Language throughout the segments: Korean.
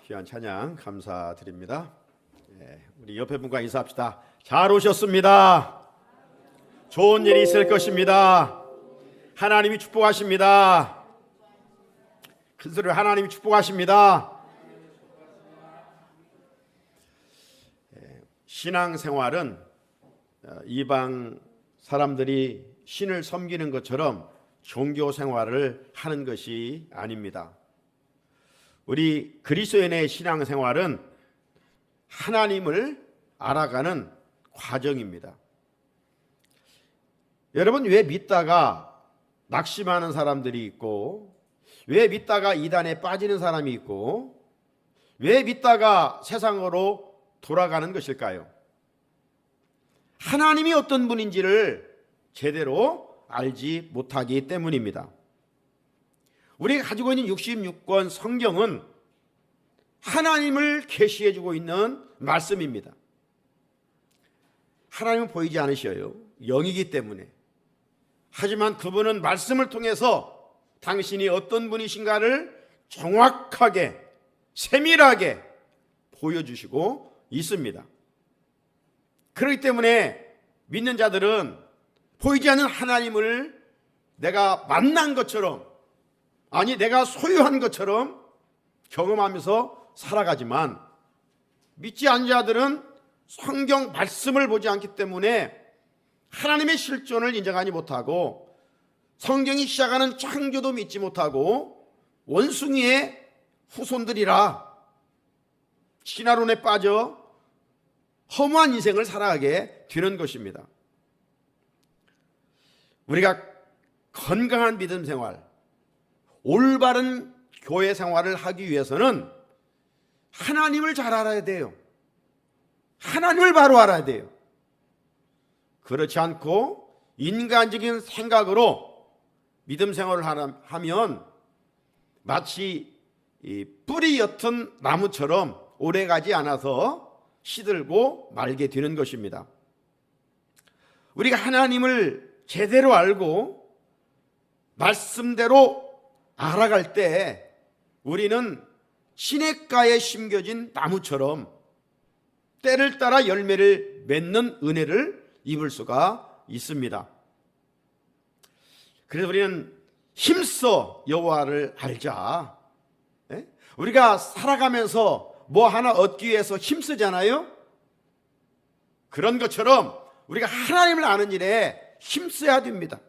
귀한 찬양 감사드립니다. 우리 옆에 분과 인사합시다. 잘 오셨습니다. 좋은 일이 있을 것입니다. 하나님이 축복하십니다. 큰 소리로 하나님이 축복하십니다. 신앙생활은 이방 사람들이 신을 섬기는 것처럼 종교 생활을 하는 것이 아닙니다. 우리 그리스도인의 신앙생활은 하나님을 알아가는 과정입니다. 여러분, 왜 믿다가 낙심하는 사람들이 있고, 왜 믿다가 이단에 빠지는 사람이 있고, 왜 믿다가 세상으로 돌아가는 것일까요? 하나님이 어떤 분인지를 제대로 알지 못하기 때문입니다. 우리가 가지고 있는 66권 성경은 하나님을 계시해 주고 있는 말씀입니다. 하나님은 보이지 않으셔요. 영이기 때문에. 하지만 그분은 말씀을 통해서 당신이 어떤 분이신가를 정확하게 세밀하게 보여주시고 있습니다. 그렇기 때문에 믿는 자들은 보이지 않는 하나님을 내가 만난 것처럼, 아니 내가 소유한 것처럼 경험하면서 살아가지만, 믿지 않는 자들은 성경 말씀을 보지 않기 때문에 하나님의 실존을 인정하지 못하고, 성경이 시작하는 창조도 믿지 못하고 원숭이의 후손들이라 신화론에 빠져 허무한 인생을 살아가게 되는 것입니다. 우리가 건강한 믿음 생활, 올바른 교회 생활을 하기 위해서는 하나님을 잘 알아야 돼요. 하나님을 바로 알아야 돼요. 그렇지 않고 인간적인 생각으로 믿음 생활을 하면 마치 뿌리 옅은 나무처럼 오래가지 않아서 시들고 말게 되는 것입니다. 우리가 하나님을 제대로 알고 말씀대로 알아갈 때 우리는 시냇가에 심겨진 나무처럼 때를 따라 열매를 맺는 은혜를 입을 수가 있습니다. 그래서 우리는 힘써 여호와를 알자. 우리가 살아가면서 뭐 하나 얻기 위해서 힘쓰잖아요. 그런 것처럼 우리가 하나님을 아는 일에 힘써야 됩니다.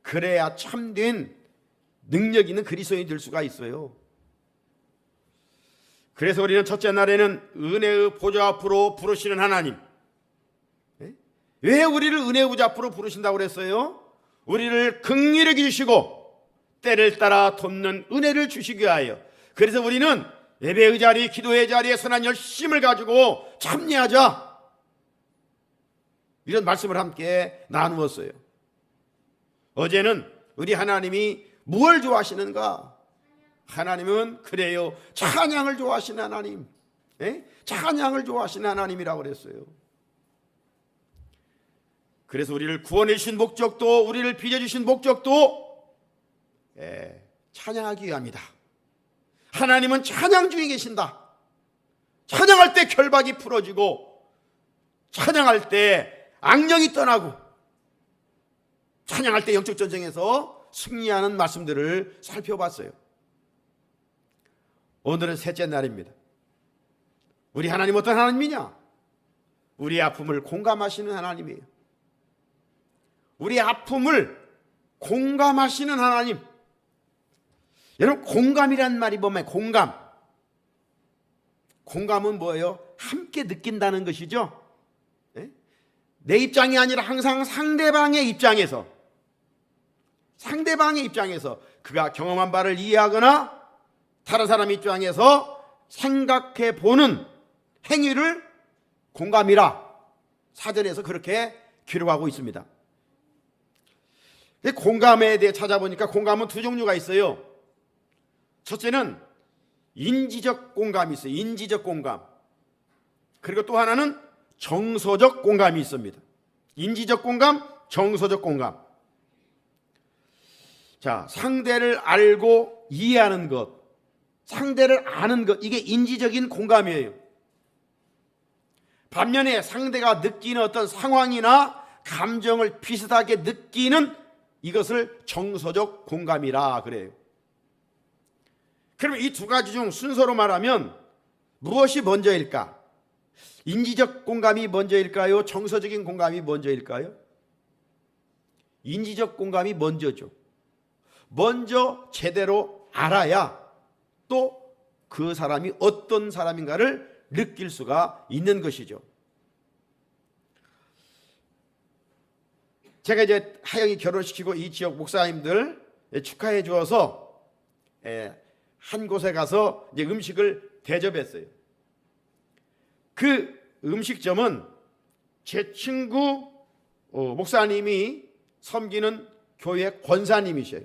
그래야 참된 능력 있는 그리스도인이 될 수가 있어요. 그래서 우리는 첫째 날에는 은혜의 보좌 앞으로 부르시는 하나님. 왜 우리를 은혜의 보좌 앞으로 부르신다고 그랬어요? 우리를 긍휼히 여기시고 때를 따라 돕는 은혜를 주시기 위하여. 그래서 우리는 예배의 자리, 기도의 자리에 선한 열심을 가지고 참여하자, 이런 말씀을 함께 나누었어요. 어제는 우리 하나님이 무엇을 좋아하시는가? 하나님은 그래요, 찬양을 좋아하시는 하나님, 찬양을 좋아하시는 하나님이라고 그랬어요. 그래서 우리를 구원해 주신 목적도, 우리를 빚어주신 목적도 찬양하기 위함이다. 하나님은 찬양 중에 계신다. 찬양할 때 결박이 풀어지고, 찬양할 때 악령이 떠나고, 찬양할 때 영적 전쟁에서 승리하는 말씀들을 살펴봤어요. 오늘은 셋째 날입니다. 우리 하나님 어떤 하나님이냐? 우리 아픔을 공감하시는 하나님이에요. 우리 아픔을 공감하시는 하나님. 여러분, 공감이란 말이 뭐면 공감. 공감은 뭐예요? 함께 느낀다는 것이죠. 내 입장이 아니라 항상 상대방의 입장에서 그가 경험한 바를 이해하거나 다른 사람 입장에서 생각해 보는 행위를 공감이라 사전에서 그렇게 기록하고 있습니다. 공감에 대해 찾아보니까 공감은 두 종류가 있어요. 첫째는 인지적 공감이 있어요. 인지적 공감. 그리고 또 하나는 정서적 공감이 있습니다. 인지적 공감, 정서적 공감. 자, 상대를 알고 이해하는 것, 상대를 아는 것, 이게 인지적인 공감이에요. 반면에 상대가 느끼는 어떤 상황이나 감정을 비슷하게 느끼는 이것을 정서적 공감이라 그래요. 그러면 이 두 가지 중 순서로 말하면 무엇이 먼저일까? 인지적 공감이 먼저일까요? 정서적인 공감이 먼저일까요? 인지적 공감이 먼저죠. 먼저 제대로 알아야 또 그 사람이 어떤 사람인가를 느낄 수가 있는 것이죠. 제가 이제 하영이 결혼시키고 이 지역 목사님들 축하해 주어서 한 곳에 가서 이제 음식을 대접했어요. 그 음식점은 제 친구 목사님이 섬기는 교회 권사님이셔요.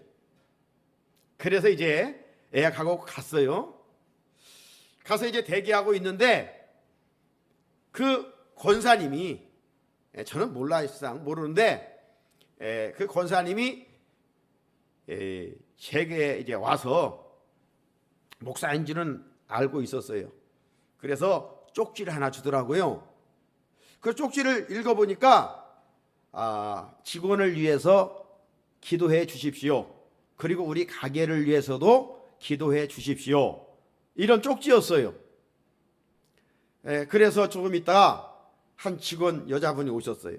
그래서 이제 예약하고 갔어요. 가서 이제 대기하고 있는데 그 권사님이, 저는 몰라요, 세상 모르는데 그 권사님이 제게 이제 와서 목사인지는 알고 있었어요. 그래서 쪽지를 하나 주더라고요. 그 쪽지를 읽어보니까 직원을 위해서 기도해 주십시오. 그리고 우리 가게를 위해서도 기도해 주십시오. 이런 쪽지였어요. 그래서 조금 있다가 한 직원 여자분이 오셨어요.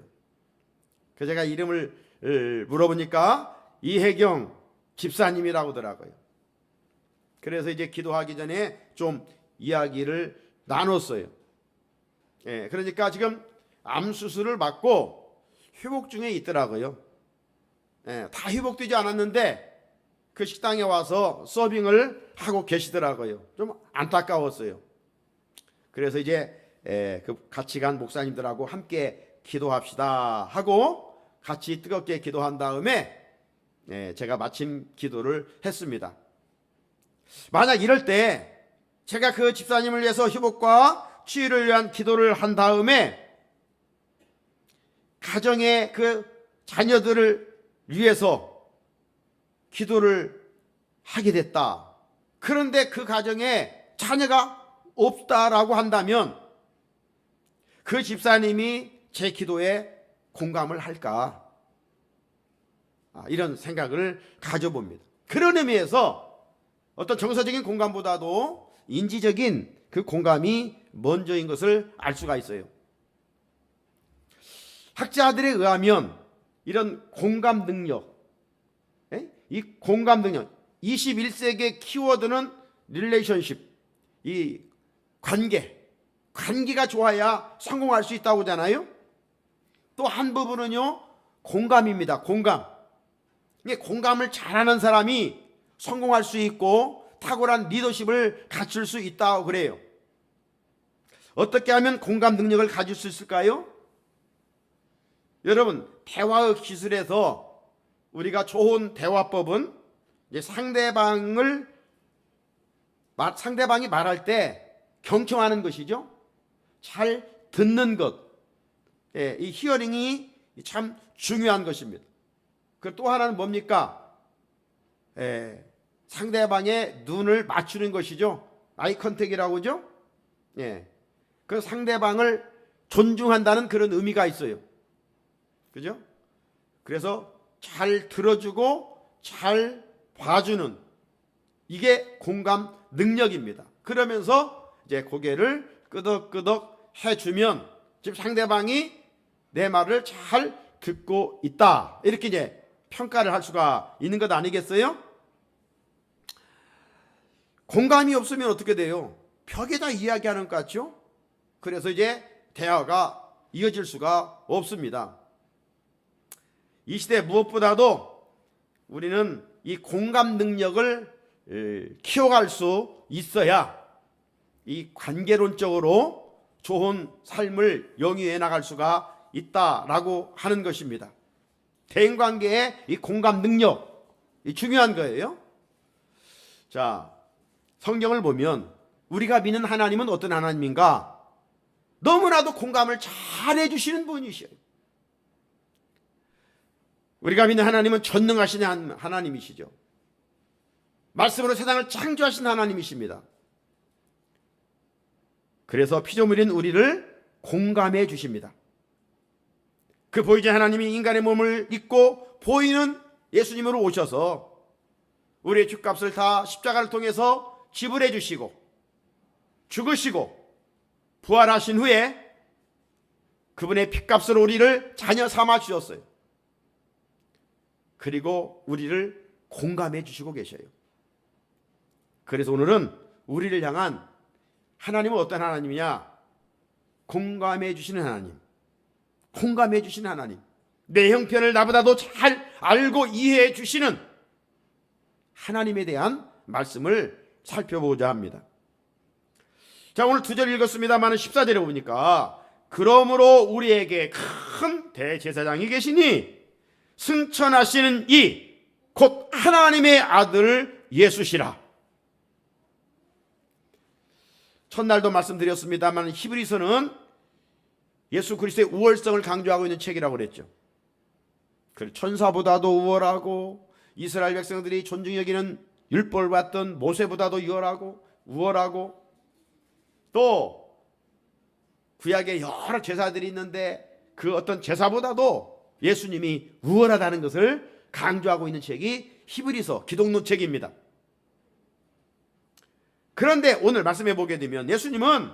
그래서 제가 이름을 물어보니까 이혜경 집사님이라고 하더라고요. 그래서 이제 기도하기 전에 좀 이야기를 나눴어요. 그러니까 지금 암 수술을 받고 회복 중에 있더라고요. 다 회복되지 않았는데 그 식당에 와서 서빙을 하고 계시더라고요. 좀 안타까웠어요. 그래서 이제 그 같이 간 목사님들하고 함께 기도합시다 하고 같이 뜨겁게 기도한 다음에 제가 마침 기도를 했습니다. 만약 이럴 때 제가 그 집사님을 위해서 회복과 치유를 위한 기도를 한 다음에 가정의 그 자녀들을 위해서 기도를 하게 됐다. 그런데 그 가정에 자녀가 없다라고 한다면 그 집사님이 제 기도에 공감을 할까? 이런 생각을 가져봅니다. 그런 의미에서 어떤 정서적인 공감보다도 인지적인 그 공감이 먼저인 것을 알 수가 있어요. 학자들에 의하면 이런 공감 능력, 이 공감 능력, 21세기의 키워드는 릴레이션십, 이 관계가 좋아야 성공할 수 있다고 하잖아요. 또 한 부분은요, 공감입니다. 공감. 공감을 잘하는 사람이 성공할 수 있고 탁월한 리더십을 갖출 수 있다고 그래요. 어떻게 하면 공감 능력을 가질 수 있을까요? 여러분, 대화의 기술에서 우리가 좋은 대화법은 이제 상대방이 말할 때 경청하는 것이죠. 잘 듣는 것. 이 히어링이 참 중요한 것입니다. 그리고 또 하나는 뭡니까? 상대방의 눈을 맞추는 것이죠. 아이 컨택이라고 하죠. 그 상대방을 존중한다는 그런 의미가 있어요. 그죠? 그래서 잘 들어주고 잘 봐주는, 이게 공감 능력입니다. 그러면서 이제 고개를 끄덕끄덕 해주면 지금 상대방이 내 말을 잘 듣고 있다, 이렇게 이제 평가를 할 수가 있는 것 아니겠어요? 공감이 없으면 어떻게 돼요? 벽에다 이야기하는 것 같죠? 그래서 이제 대화가 이어질 수가 없습니다. 이 시대 무엇보다도 우리는 이 공감 능력을 키워갈 수 있어야 이 관계론적으로 좋은 삶을 영위해 나갈 수가 있다라고 하는 것입니다. 대인관계의 이 공감 능력, 이 중요한 거예요. 자, 성경을 보면 우리가 믿는 하나님은 어떤 하나님인가? 너무나도 공감을 잘 해주시는 분이셔요. 우리가 믿는 하나님은 전능하신 하나님이시죠. 말씀으로 세상을 창조하신 하나님이십니다. 그래서 피조물인 우리를 공감해 주십니다. 그 보이지 하나님이 인간의 몸을 입고 보이는 예수님으로 오셔서 우리의 죗값을 다 십자가를 통해서 지불해 주시고 죽으시고 부활하신 후에 그분의 핏값으로 우리를 자녀 삼아 주셨어요. 그리고 우리를 공감해 주시고 계셔요. 그래서 오늘은 우리를 향한 하나님은 어떤 하나님이냐? 공감해 주시는 하나님, 공감해 주시는 하나님, 내 형편을 나보다도 잘 알고 이해해 주시는 하나님에 대한 말씀을 살펴보고자 합니다. 자, 오늘 2절 읽었습니다만 14절에 보니까 그러므로 우리에게 큰 대제사장이 계시니 승천하시는 이 곧 하나님의 아들 예수시라. 첫날도 말씀드렸습니다만 히브리서는 예수 그리스도의 우월성을 강조하고 있는 책이라고 그랬죠. 천사보다도 우월하고 이스라엘 백성들이 존중히 여기는 율법을 받던 모세보다도 우월하고 또 구약에 여러 제사들이 있는데 그 어떤 제사보다도 예수님이 우월하다는 것을 강조하고 있는 책이 히브리서 기독론 책입니다. 그런데 오늘 말씀해 보게 되면 예수님은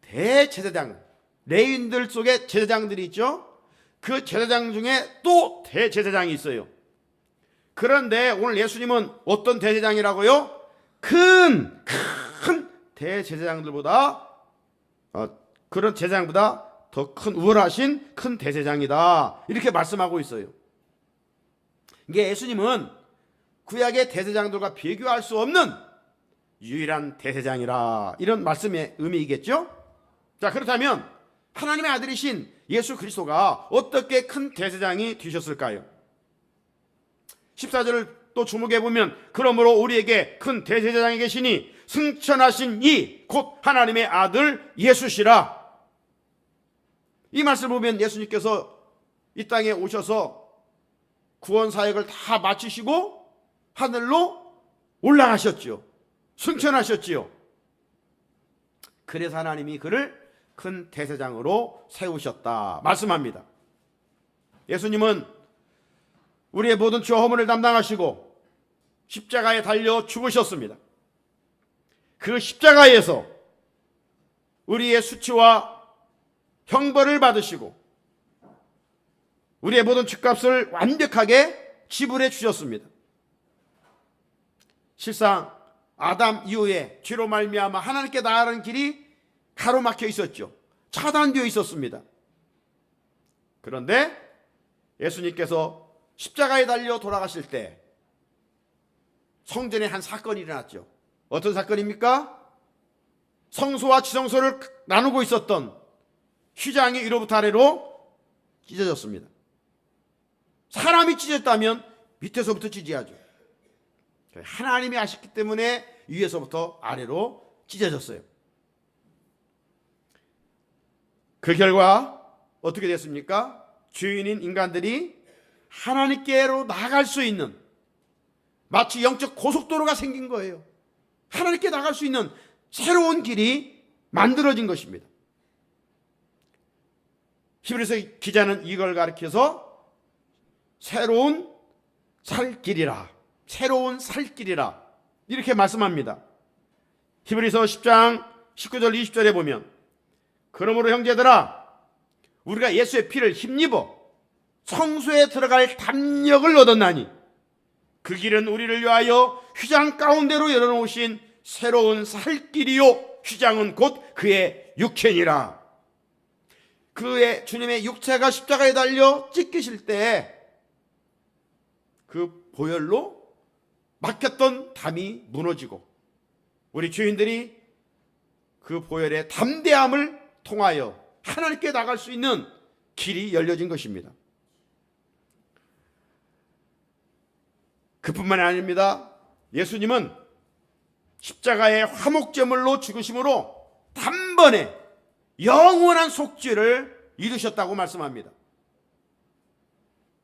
대제사장, 레위인들 속에 제사장들이 있죠. 그 제사장 중에 또 대제사장이 있어요. 그런데 오늘 예수님은 어떤 대제사장이라고요? 큰 대제사장들보다 그런 제사장보다 더 큰 우월하신 큰 대제사장이다, 이렇게 말씀하고 있어요. 이게 예수님은 구약의 대제사장들과 비교할 수 없는 유일한 대제사장이라, 이런 말씀의 의미이겠죠. 자, 그렇다면 하나님의 아들이신 예수 그리스도가 어떻게 큰 대제사장이 되셨을까요? 14절을 또 주목해 보면 그러므로 우리에게 큰 대제사장이 계시니 승천하신 이 곧 하나님의 아들 예수시라. 이 말씀을 보면 예수님께서 이 땅에 오셔서 구원 사역을 다 마치시고 하늘로 올라가셨죠. 승천하셨지요. 그래서 하나님이 그를 큰 대제사장으로 세우셨다 말씀합니다. 예수님은 우리의 모든 죄와 허물을 담당하시고 십자가에 달려 죽으셨습니다. 그 십자가에서 우리의 수치와 형벌을 받으시고 우리의 모든 죄값을 완벽하게 지불해 주셨습니다. 실상 아담 이후에 죄로 말미암아 하나님께 나아가는 길이 가로막혀 있었죠. 차단되어 있었습니다. 그런데 예수님께서 십자가에 달려 돌아가실 때 성전에 한 사건이 일어났죠. 어떤 사건입니까? 성소와 지성소를 나누고 있었던 휘장이 위로부터 아래로 찢어졌습니다. 사람이 찢었다면 밑에서부터 찢어야죠. 하나님이 하셨기 때문에 위에서부터 아래로 찢어졌어요. 그 결과 어떻게 됐습니까? 죄인인 인간들이 하나님께로 나갈 수 있는 마치 영적 고속도로가 생긴 거예요. 하나님께 나갈 수 있는 새로운 길이 만들어진 것입니다. 히브리서 기자는 이걸 가리켜서 새로운 살길이라 이렇게 말씀합니다. 히브리서 10장 19절 20절에 보면 그러므로 형제들아 우리가 예수의 피를 힘입어 성소에 들어갈 담력을 얻었나니 그 길은 우리를 위하여 휘장 가운데로 열어놓으신 새로운 살길이요 휘장은 곧 그의 육체니라. 그의 주님의 육체가 십자가에 달려 찢기실 때 그 보혈로 막혔던 담이 무너지고 우리 죄인들이 그 보혈의 담대함을 통하여 하나님께 나갈 수 있는 길이 열려진 것입니다. 그뿐만이 아닙니다. 예수님은 십자가의 화목제물로 죽으심으로 단번에 영원한 속죄를 이루셨다고 말씀합니다.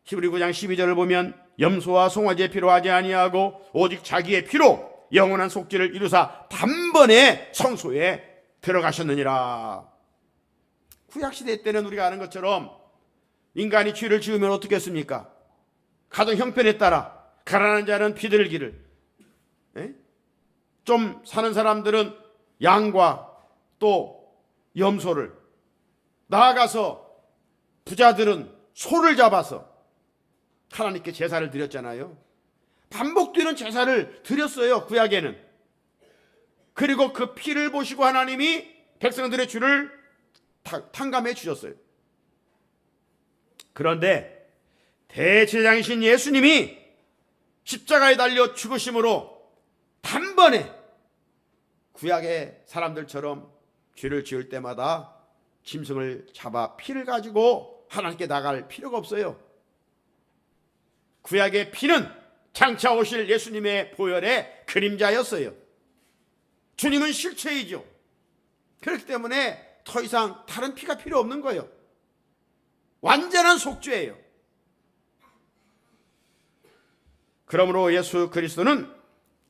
히브리 9장 12절을 보면 염소와 송아지의 피로 하지 아니하고 오직 자기의 피로 영원한 속죄를 이루사 단번에 성소에 들어가셨느니라. 구약시대 때는 우리가 아는 것처럼 인간이 죄를 지으면 어떻게 했습니까? 가정 형편에 따라 가난한 자는 비둘기를, 좀 사는 사람들은 양과 또 염소를, 나아가서 부자들은 소를 잡아서 하나님께 제사를 드렸잖아요. 반복되는 제사를 드렸어요, 구약에는. 그리고 그 피를 보시고 하나님이 백성들의 죄를 탕감해 주셨어요. 그런데 대제사장이신 예수님이 십자가에 달려 죽으심으로 단번에 구약의 사람들처럼 죄를 지을 때마다 짐승을 잡아 피를 가지고 하나님께 나갈 필요가 없어요. 구약의 피는 장차 오실 예수님의 보혈의 그림자였어요. 주님은 실체이죠. 그렇기 때문에 더 이상 다른 피가 필요 없는 거예요. 완전한 속죄예요. 그러므로 예수 그리스도는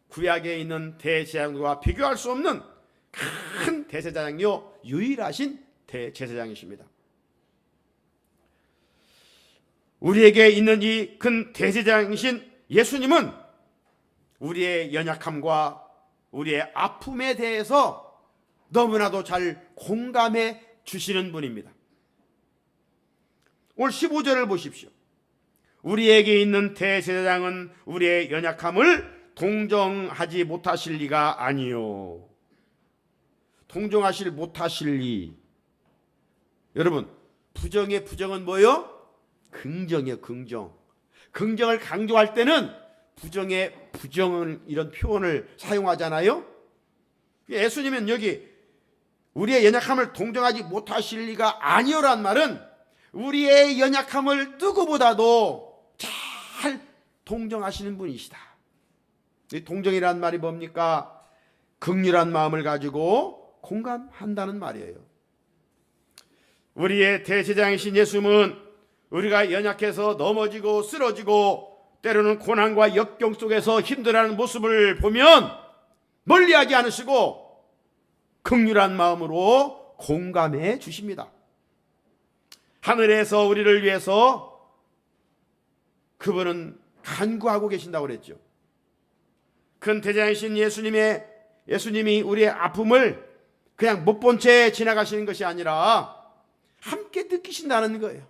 구약에 있는 대제사장과 비교할 수 없는 큰 대제사장이요 유일하신 대제사장이십니다. 우리에게 있는 이 큰 대제사장이신 예수님은 우리의 연약함과 우리의 아픔에 대해서 너무나도 잘 공감해 주시는 분입니다. 오늘 15절을 보십시오. 우리에게 있는 대제사장은 우리의 연약함을 동정하지 못하실 리가 아니요. 동정하실 못하실 리. 여러분, 부정의 부정은 뭐예요? 긍정이에요, 긍정. 긍정을 강조할 때는 부정의 부정은 이런 표현을 사용하잖아요. 예수님은 여기 우리의 연약함을 동정하지 못하실 리가 아니요란 말은 우리의 연약함을 누구보다도 잘 동정하시는 분이시다. 이 동정이란 말이 뭡니까? 긍휼한 마음을 가지고 공감한다는 말이에요. 우리의 대제사장이신 예수님은 우리가 연약해서 넘어지고 쓰러지고 때로는 고난과 역경 속에서 힘들어하는 모습을 보면 멀리하지 않으시고 긍휼한 마음으로 공감해 주십니다. 하늘에서 우리를 위해서 그분은 간구하고 계신다고 그랬죠. 큰 대제사장이신 예수님이 우리의 아픔을 그냥 못 본 채 지나가시는 것이 아니라 함께 느끼신다는 거예요.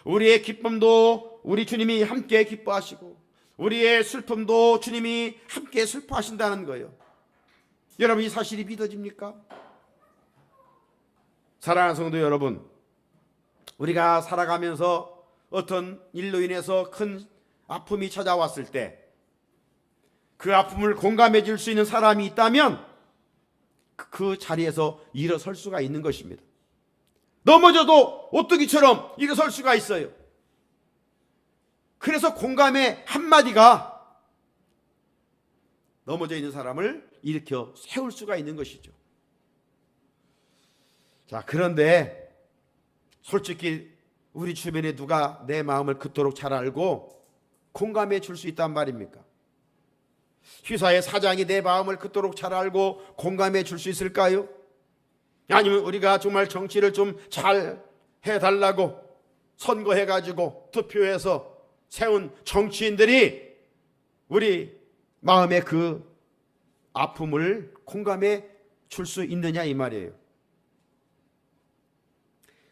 우리의 기쁨도 우리 주님이 함께 기뻐하시고 우리의 슬픔도 주님이 함께 슬퍼하신다는 거예요. 여러분, 이 사실이 믿어집니까? 사랑하는 성도 여러분, 우리가 살아가면서 어떤 일로 인해서 큰 아픔이 찾아왔을 때 그 아픔을 공감해 줄 수 있는 사람이 있다면 그 자리에서 일어설 수가 있는 것입니다. 넘어져도 오뚜기처럼 일어설 수가 있어요. 그래서 공감의 한마디가 넘어져 있는 사람을 일으켜 세울 수가 있는 것이죠. 자, 그런데 솔직히 우리 주변에 누가 내 마음을 그토록 잘 알고 공감해 줄 수 있단 말입니까? 휘사의 사장이 내 마음을 그토록 잘 알고 공감해 줄 수 있을까요? 아니면 우리가 정말 정치를 좀 잘 해달라고 선거해가지고 투표해서 세운 정치인들이 우리 마음의 그 아픔을 공감해 줄 수 있느냐 이 말이에요.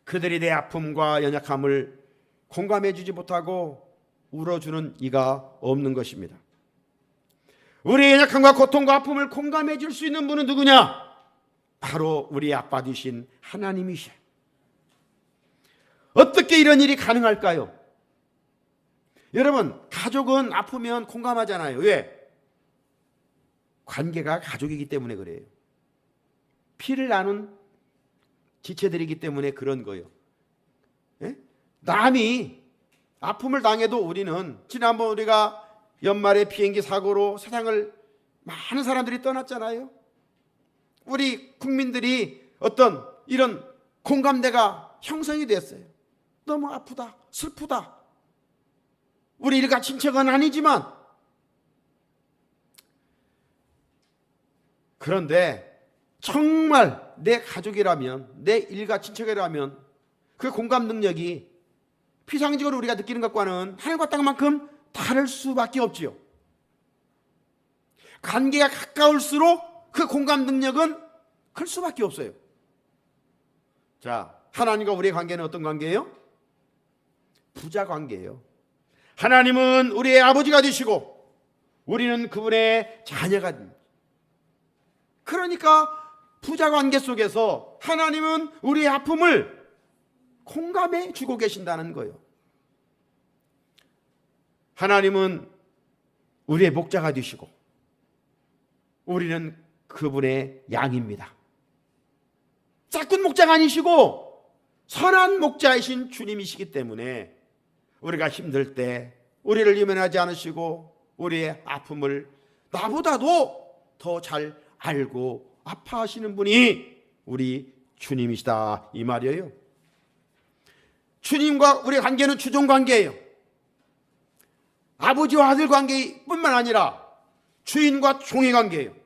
그들이 내 아픔과 연약함을 공감해 주지 못하고 울어주는 이가 없는 것입니다. 우리의 연약함과 고통과 아픔을 공감해 줄 수 있는 분은 누구냐? 바로 우리 아빠 되신 하나님이시죠. 어떻게 이런 일이 가능할까요? 여러분, 가족은 아프면 공감하잖아요. 왜? 관계가 가족이기 때문에 그래요. 피를 나눈 지체들이기 때문에 그런 거예요. 예? 남이 아픔을 당해도 우리는, 지난번 우리가 연말에 비행기 사고로 세상을 많은 사람들이 떠났잖아요. 우리 국민들이 어떤 이런 공감대가 형성이 됐어요. 너무 아프다, 슬프다. 우리 일가 친척은 아니지만, 그런데 정말 내 가족이라면, 내 일가 친척이라면 그 공감 능력이 피상적으로 우리가 느끼는 것과는 하늘과 땅만큼 다를 수밖에 없지요. 관계가 가까울수록 그 공감 능력은 클 수밖에 없어요. 자, 하나님과 우리의 관계는 어떤 관계예요? 부자 관계예요. 하나님은 우리의 아버지가 되시고 우리는 그분의 자녀가 됩니다. 그러니까 부자 관계 속에서 하나님은 우리의 아픔을 공감해 주고 계신다는 거예요. 하나님은 우리의 목자가 되시고 우리는 그분의 양입니다. 짝꿍 목자가 아니시고 선한 목자이신 주님이시기 때문에 우리가 힘들 때 우리를 유면하지 않으시고 우리의 아픔을 나보다도 더 잘 알고 아파하시는 분이 우리 주님이시다, 이 말이에요. 주님과 우리의 관계는 주종 관계예요. 아버지와 아들 관계뿐만 아니라 주인과 종의 관계예요.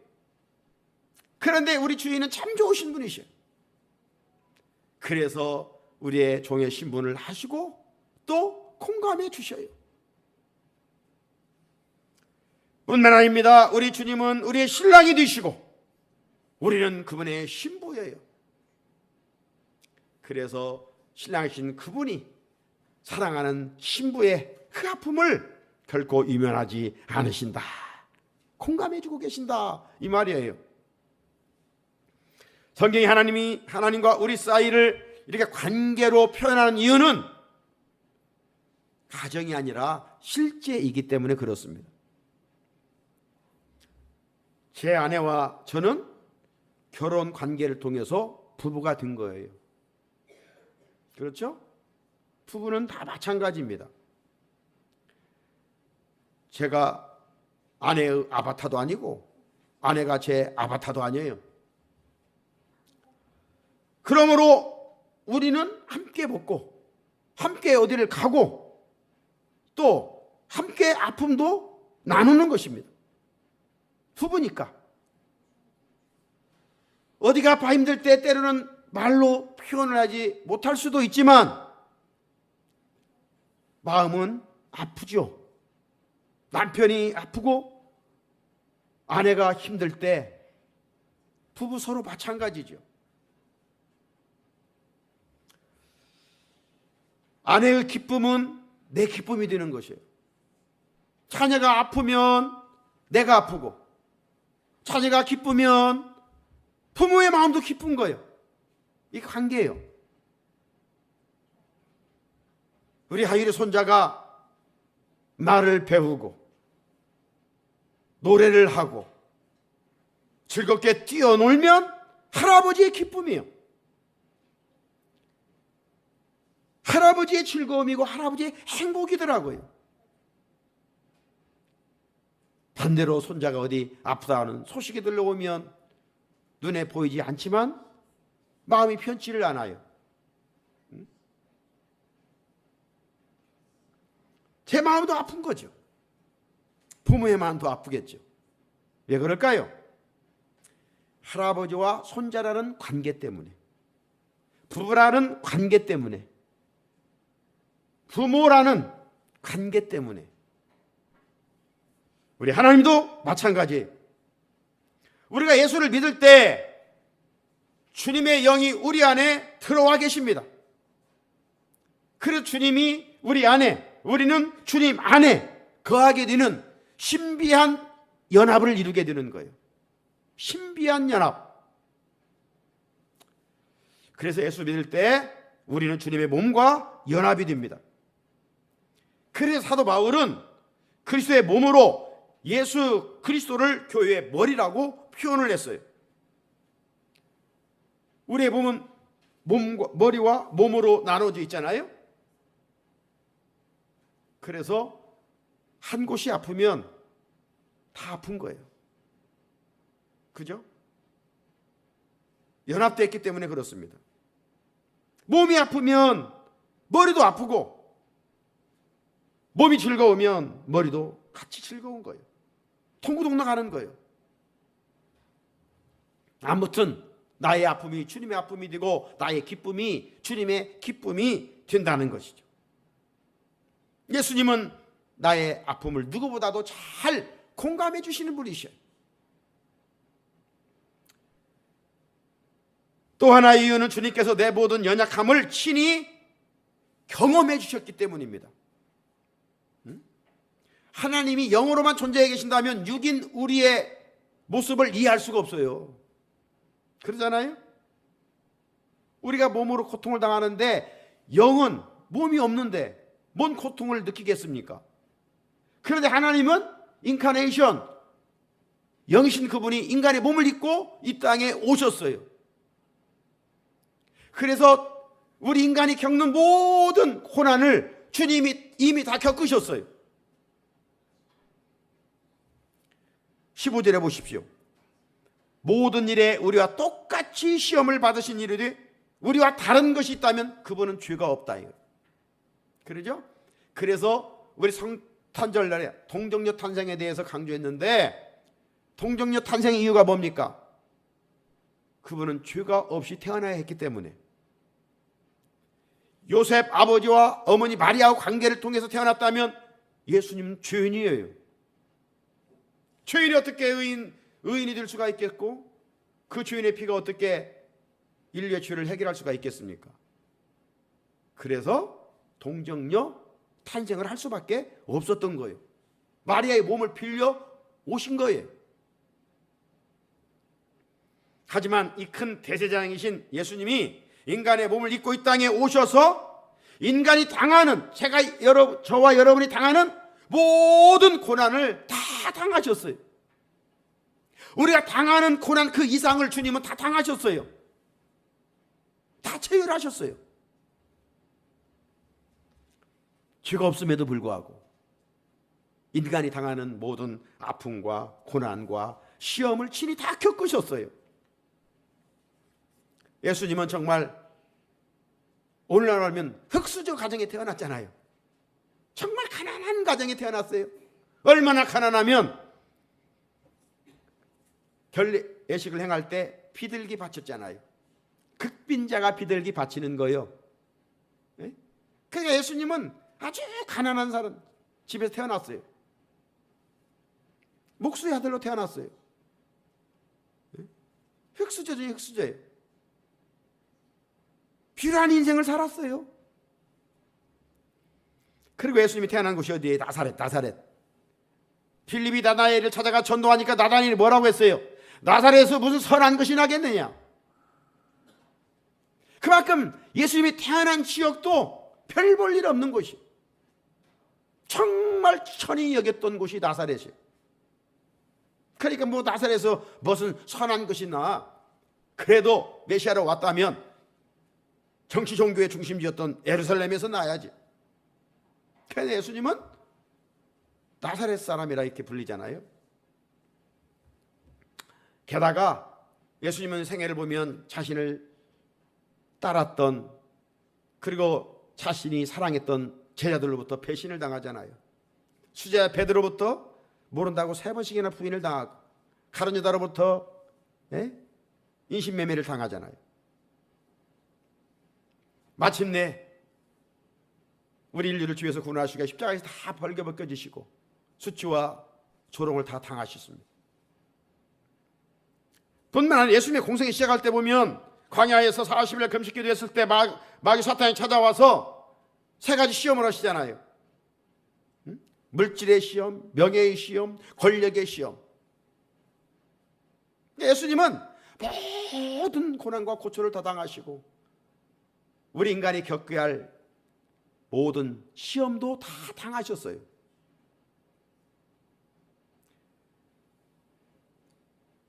그런데 우리 주인은 참 좋으신 분이셔요. 그래서 우리의 종의 신분을 하시고 또 공감해 주셔요. 뿐만 아닙니다. 우리 주님은 우리의 신랑이 되시고 우리는 그분의 신부예요. 그래서 신랑이신 그분이 사랑하는 신부의 그 아픔을 결코 유면하지 않으신다, 공감해 주고 계신다, 이 말이에요. 성경이 하나님과 우리 사이를 이렇게 관계로 표현하는 이유는 가정이 아니라 실제이기 때문에 그렇습니다. 제 아내와 저는 결혼 관계를 통해서 부부가 된 거예요. 그렇죠? 부부는 다 마찬가지입니다. 제가 아내의 아바타도 아니고 아내가 제 아바타도 아니에요. 그러므로 우리는 함께 먹고 함께 어디를 가고 또 함께 아픔도 나누는 것입니다. 부부니까. 어디가 아파 힘들 때 때로는 말로 표현을 하지 못할 수도 있지만 마음은 아프죠. 남편이 아프고 아내가 힘들 때 부부 서로 마찬가지죠. 아내의 기쁨은 내 기쁨이 되는 것이에요. 자녀가 아프면 내가 아프고 자녀가 기쁘면 부모의 마음도 기쁜 거예요. 이 관계예요. 우리 하율의 손자가 말을 배우고 노래를 하고 즐겁게 뛰어놀면 할아버지의 기쁨이에요. 할아버지의 즐거움이고 할아버지의 행복이더라고요. 반대로 손자가 어디 아프다 하는 소식이 들려오면 눈에 보이지 않지만 마음이 편치를 않아요. 제 마음도 아픈 거죠. 부모의 마음도 아프겠죠. 왜 그럴까요? 할아버지와 손자라는 관계 때문에, 부부라는 관계 때문에, 부모라는 관계 때문에. 우리 하나님도 마찬가지예요. 우리가 예수를 믿을 때 주님의 영이 우리 안에 들어와 계십니다. 그래서 주님이 우리 안에, 우리는 주님 안에 거하게 되는 신비한 연합을 이루게 되는 거예요. 신비한 연합. 그래서 예수 믿을 때 우리는 주님의 몸과 연합이 됩니다. 그래서 사도 바울은 그리스도의 몸으로 예수 그리스도를 교회의 머리라고 표현을 했어요. 우리의 몸은 머리와 몸으로 나눠져 있잖아요. 그래서 한 곳이 아프면 다 아픈 거예요. 그죠? 연합되어 있기 때문에 그렇습니다. 몸이 아프면 머리도 아프고 몸이 즐거우면 머리도 같이 즐거운 거예요. 통구동락하는 거예요. 아무튼 나의 아픔이 주님의 아픔이 되고 나의 기쁨이 주님의 기쁨이 된다는 것이죠. 예수님은 나의 아픔을 누구보다도 잘 공감해 주시는 분이셔요. 또 하나의 이유는 주님께서 내 모든 연약함을 친히 경험해 주셨기 때문입니다. 하나님이 영으로만 존재해 계신다면 육인 우리의 모습을 이해할 수가 없어요. 그러잖아요? 우리가 몸으로 고통을 당하는데 영은 몸이 없는데 뭔 고통을 느끼겠습니까? 그런데 하나님은 인카네이션, 영이신 그분이 인간의 몸을 입고 이 땅에 오셨어요. 그래서 우리 인간이 겪는 모든 고난을 주님이 이미 다 겪으셨어요. 15절에 보십시오. 모든 일에 우리와 똑같이 시험을 받으신 이르되 우리와 다른 것이 있다면 그분은 죄가 없다. 그러죠? 그래서 우리 성탄절날에 동정녀 탄생에 대해서 강조했는데, 동정녀 탄생의 이유가 뭡니까? 그분은 죄가 없이 태어나야 했기 때문에. 요셉 아버지와 어머니 마리아와 관계를 통해서 태어났다면 예수님은 죄인이에요. 죄인이 어떻게 의인이 될 수가 있겠고, 그 죄인의 피가 어떻게 인류의 죄를 해결할 수가 있겠습니까? 그래서 동정녀 탄생을 할 수밖에 없었던 거예요. 마리아의 몸을 빌려 오신 거예요. 하지만 이 큰 대제사장이신 예수님이 인간의 몸을 입고 이 땅에 오셔서 인간이 당하는, 저와 여러분이 당하는 모든 고난을 다 당하셨어요. 우리가 당하는 고난 그 이상을 주님은 다 당하셨어요. 다 체휼하셨어요. 죄가 없음에도 불구하고 인간이 당하는 모든 아픔과 고난과 시험을 친히 다 겪으셨어요. 예수님은 정말 오늘날 하면 흙수저 가정에 태어났잖아요. 정말 가난한 가정에 태어났어요. 얼마나 가난하면 결례식을 행할 때 비둘기 바쳤잖아요. 극빈자가 비둘기 바치는 거예요. 그러니까 예수님은 아주 가난한 사람 집에서 태어났어요. 목수의 아들로 태어났어요. 흙수저죠, 흙수저예요. 비련한 인생을 살았어요. 그리고 예수님이 태어난 곳이 어디예요? 나사렛. 필립이 나다나엘을 찾아가 전도하니까 나다나엘이 뭐라고 했어요? 나사렛에서 무슨 선한 것이 나겠느냐? 그만큼 예수님이 태어난 지역도 별 볼 일 없는 곳이, 정말 천히 여겼던 곳이 나사렛이에요. 그러니까 뭐 나사렛에서 무슨 선한 것이 나, 그래도 메시아로 왔다면 정치 종교의 중심지였던 예루살렘에서 나야지. 그래서 예수님은 나사렛 사람이라 이렇게 불리잖아요. 게다가 예수님은 생애를 보면 자신을 따랐던, 그리고 자신이 사랑했던 제자들로부터 배신을 당하잖아요. 수제자 베드로부터 모른다고 3번씩이나 부인을 당하고, 가룟 유다로부터 인신매매를 당하잖아요. 마침내 우리 인류를 주위에서 구원하시고 십자가에서 다 벌겨벗겨지시고 수치와 조롱을 다 당하셨습니다. 뿐만 아니라 예수님의 공생이 시작할 때 보면 광야에서 40일 금식기도 했을 때 마귀 사탄이 찾아와서 3가지 시험을 하시잖아요. 물질의 시험, 명예의 시험, 권력의 시험. 예수님은 모든 고난과 고초를 다 당하시고 우리 인간이 겪어야 할 모든 시험도 다 당하셨어요.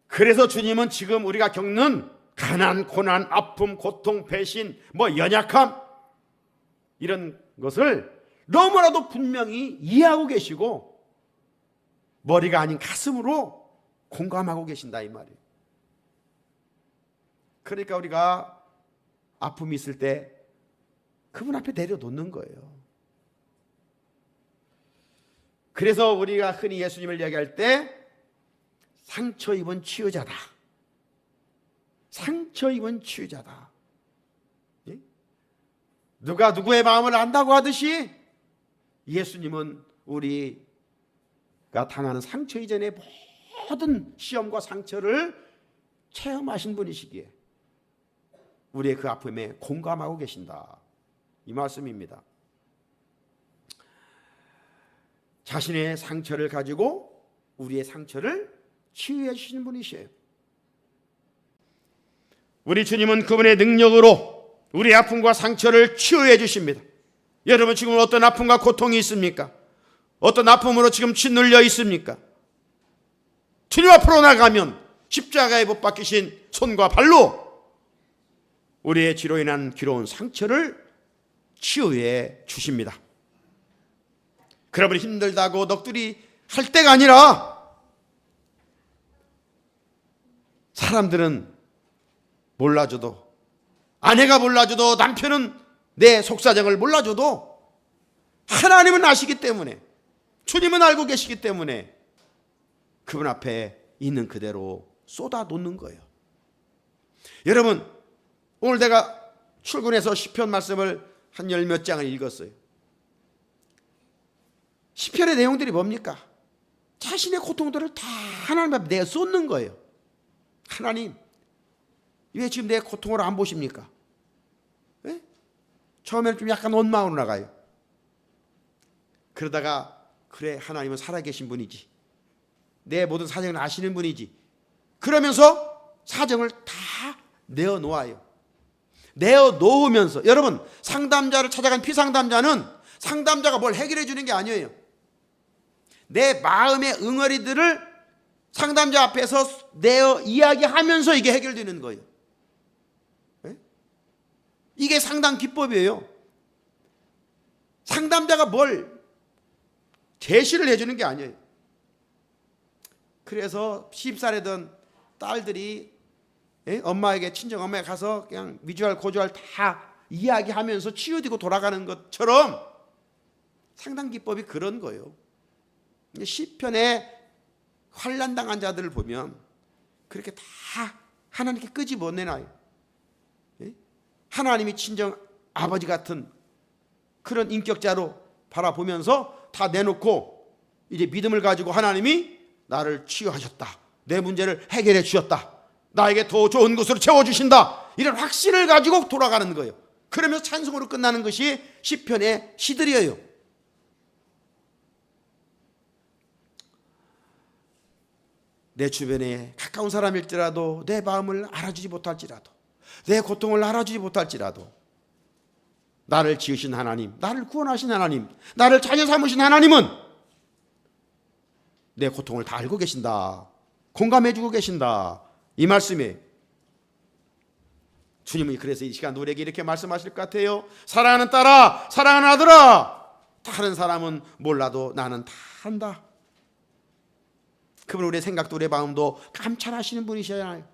그래서 주님은 지금 우리가 겪는 가난, 고난, 아픔, 고통, 배신, 연약함, 이런 것을 너무나도 분명히 이해하고 계시고 머리가 아닌 가슴으로 공감하고 계신다 이 말이에요. 그러니까 우리가 아픔이 있을 때 그분 앞에 내려놓는 거예요. 그래서 우리가 흔히 예수님을 얘기할 때 상처 입은 치유자다. 상처 입은 치유자다. 예? 누가 누구의 마음을 안다고 하듯이 예수님은 우리가 당하는 상처 이전의 모든 시험과 상처를 체험하신 분이시기에 우리의 그 아픔에 공감하고 계신다. 이 말씀입니다. 자신의 상처를 가지고 우리의 상처를 치유해 주시는 분이시에요. 우리 주님은 그분의 능력으로 우리의 아픔과 상처를 치유해 주십니다. 여러분 지금 어떤 아픔과 고통이 있습니까? 어떤 아픔으로 지금 짓눌려 있습니까? 주님 앞으로 나가면 십자가에 못 박히신 손과 발로 우리의 죄로 인한 괴로운 상처를 치유해 주십니다. 그러면 힘들다고 넋두리 할 때가 아니라 사람들은 몰라줘도, 아내가 몰라줘도, 남편은 내 속사정을 몰라줘도 하나님은 아시기 때문에, 주님은 알고 계시기 때문에 그분 앞에 있는 그대로 쏟아놓는 거예요. 여러분 오늘 내가 출근해서 시편 말씀을 한 열 몇 장을 읽었어요. 시편의 내용들이 뭡니까? 자신의 고통들을 다 하나님 앞에 내쏟는 거예요. 하나님 왜 지금 내 고통을 안 보십니까? 네? 처음에는 좀 약간 원망으로 나가요. 그러다가 그래 하나님은 살아계신 분이지, 내 모든 사정을 아시는 분이지, 그러면서 사정을 다 내어놓아요. 내어놓으면서, 여러분 상담자를 찾아간 피상담자는 상담자가 뭘 해결해 주는 게 아니에요. 내 마음의 응어리들을 상담자 앞에서 내어 이야기하면서 이게 해결되는 거예요. 네? 이게 상담 기법이에요. 상담자가 뭘 제시를 해주는 게 아니에요. 그래서 시집살이던 딸들이 엄마에게, 친정 엄마에 가서 그냥 미주알 고주알 다 이야기하면서 치유되고 돌아가는 것처럼 상담 기법이 그런 거예요. 시편에 환난당한 자들을 보면 그렇게 다 하나님께 끄집어내놔요. 하나님이 친정 아버지 같은 그런 인격자로 바라보면서 다 내놓고 이제 믿음을 가지고 하나님이 나를 치유하셨다, 내 문제를 해결해 주셨다, 나에게 더 좋은 것으로 채워주신다, 이런 확신을 가지고 돌아가는 거예요. 그러면서 찬송으로 끝나는 것이 시편의 시들이에요. 내 주변에 가까운 사람일지라도, 내 마음을 알아주지 못할지라도, 내 고통을 알아주지 못할지라도 나를 지으신 하나님, 나를 구원하신 하나님, 나를 자녀 삼으신 하나님은 내 고통을 다 알고 계신다, 공감해주고 계신다, 이 말씀이에요. 주님이 그래서 이 시간 우리에게 이렇게 말씀하실 것 같아요. 사랑하는 딸아, 사랑하는 아들아, 다른 사람은 몰라도 나는 다 안다. 그분 우리의 생각도 우리의 마음도 감찰하시는 분이시잖아요.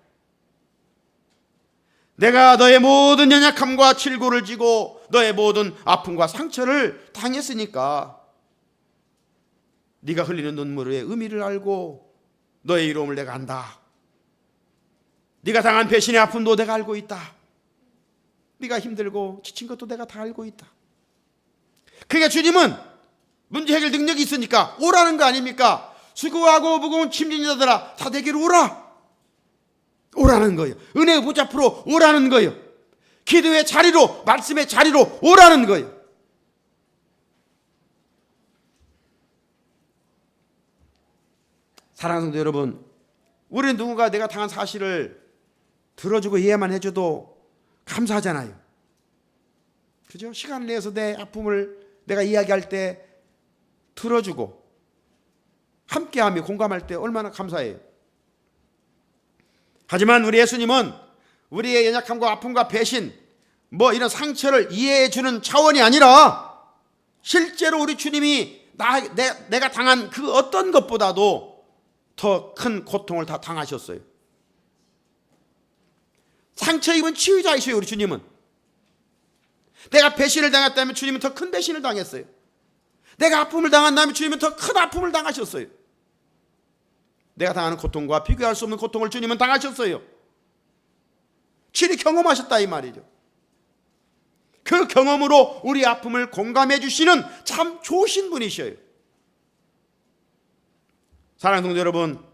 내가 너의 모든 연약함과 질고를 지고 너의 모든 아픔과 상처를 당했으니까 네가 흘리는 눈물의 의미를 알고 너의 이로움을 내가 안다. 네가 당한 배신의 아픔도 내가 알고 있다. 네가 힘들고 지친 것도 내가 다 알고 있다. 그러니까 주님은 문제 해결 능력이 있으니까 오라는 거 아닙니까? 수고하고 무거운 짐진 자들아 다 내게로 오라. 오라는 거예요. 은혜의 보좌 앞으로 오라는 거예요. 기도의 자리로, 말씀의 자리로 오라는 거예요. 사랑하는 성도 여러분, 우리는 누군가 내가 당한 사실을 들어주고 이해만 해줘도 감사하잖아요. 그죠? 시간을 내서 내 아픔을 내가 이야기할 때 들어주고 함께하며 공감할 때 얼마나 감사해요. 하지만 우리 예수님은 우리의 연약함과 아픔과 배신, 이런 상처를 이해해 주는 차원이 아니라 실제로 우리 주님이 내가 당한 그 어떤 것보다도 더 큰 고통을 다 당하셨어요. 상처 입은 치유자이셔요. 우리 주님은 내가 배신을 당했다면 주님은 더 큰 배신을 당했어요. 내가 아픔을 당한 다음에 주님은 더 큰 아픔을 당하셨어요. 내가 당하는 고통과 비교할 수 없는 고통을 주님은 당하셨어요. 친히 경험하셨다 이 말이죠. 그 경험으로 우리 아픔을 공감해 주시는 참 좋으신 분이셔요. 사랑하는 성도 여러분,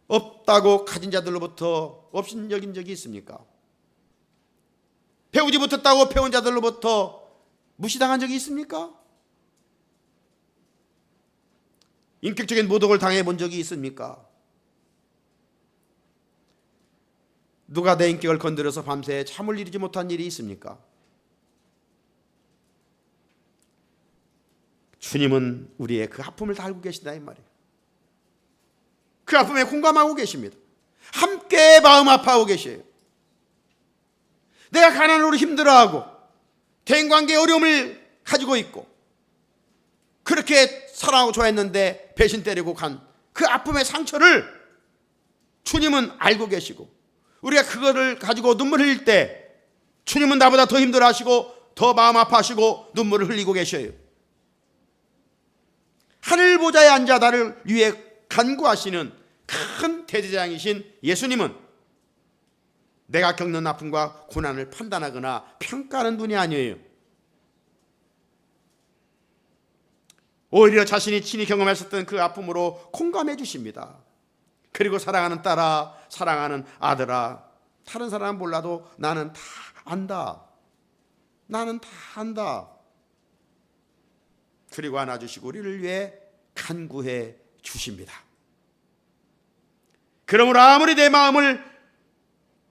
없다고 가진 자들로부터 없인 여긴 적이 있습니까? 배우지 못했다고 배운 자들로부터 무시당한 적이 있습니까? 인격적인 모독을 당해 본 적이 있습니까? 누가 내 인격을 건드려서 밤새 잠을 이루지 못한 일이 있습니까? 주님은 우리의 그 아픔을 다 알고 계신다 이 말이에요. 그 아픔에 공감하고 계십니다. 함께 마음 아파하고 계셔요. 내가 가난으로 힘들어하고 대인관계에 어려움을 가지고 있고 그렇게 사랑하고 좋아했는데 배신 때리고 간 그 아픔의 상처를 주님은 알고 계시고, 우리가 그거를 가지고 눈물 흘릴 때 주님은 나보다 더 힘들어하시고 더 마음 아파하시고 눈물을 흘리고 계셔요. 하늘 보좌에 앉아 나를 위해 간구하시는 큰 대제사장이신 예수님은 내가 겪는 아픔과 고난을 판단하거나 평가하는 분이 아니에요. 오히려 자신이 친히 경험하셨던 그 아픔으로 공감해 주십니다. 그리고 사랑하는 딸아, 사랑하는 아들아, 다른 사람은 몰라도 나는 다 안다. 나는 다 안다. 그리고 안아주시고 우리를 위해 간구해 주십니다. 그러므로 아무리 내 마음을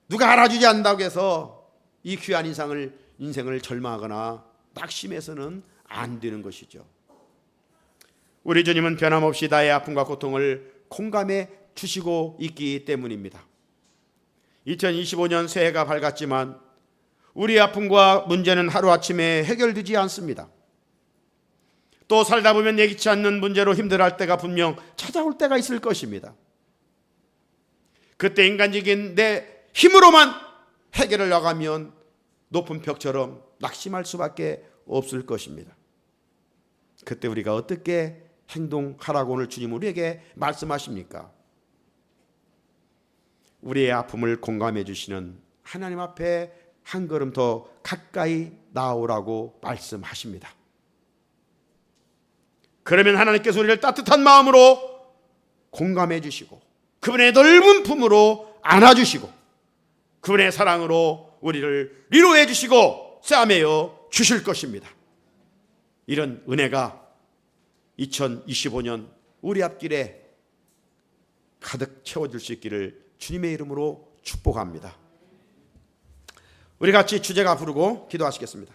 누가 알아주지 않는다고 해서 이 귀한 인생을 절망하거나 낙심해서는 안 되는 것이죠. 우리 주님은 변함없이 나의 아픔과 고통을 공감해 주시고 있기 때문입니다. 2025년 새해가 밝았지만 우리 아픔과 문제는 하루아침에 해결되지 않습니다. 또 살다 보면 예기치 않는 문제로 힘들어할 때가 분명 찾아올 때가 있을 것입니다. 그때 인간적인 내 힘으로만 해결을 나가면 높은 벽처럼 낙심할 수밖에 없을 것입니다. 그때 우리가 어떻게 행동하라고 오늘 주님 우리에게 말씀하십니까? 우리의 아픔을 공감해 주시는 하나님 앞에 한 걸음 더 가까이 나오라고 말씀하십니다. 그러면 하나님께서 우리를 따뜻한 마음으로 공감해 주시고 그분의 넓은 품으로 안아주시고 그분의 사랑으로 우리를 위로해 주시고 싸매어 주실 것입니다. 이런 은혜가 2025년 우리 앞길에 가득 채워질 수 있기를 주님의 이름으로 축복합니다. 우리 같이 주제가 부르고 기도하시겠습니다.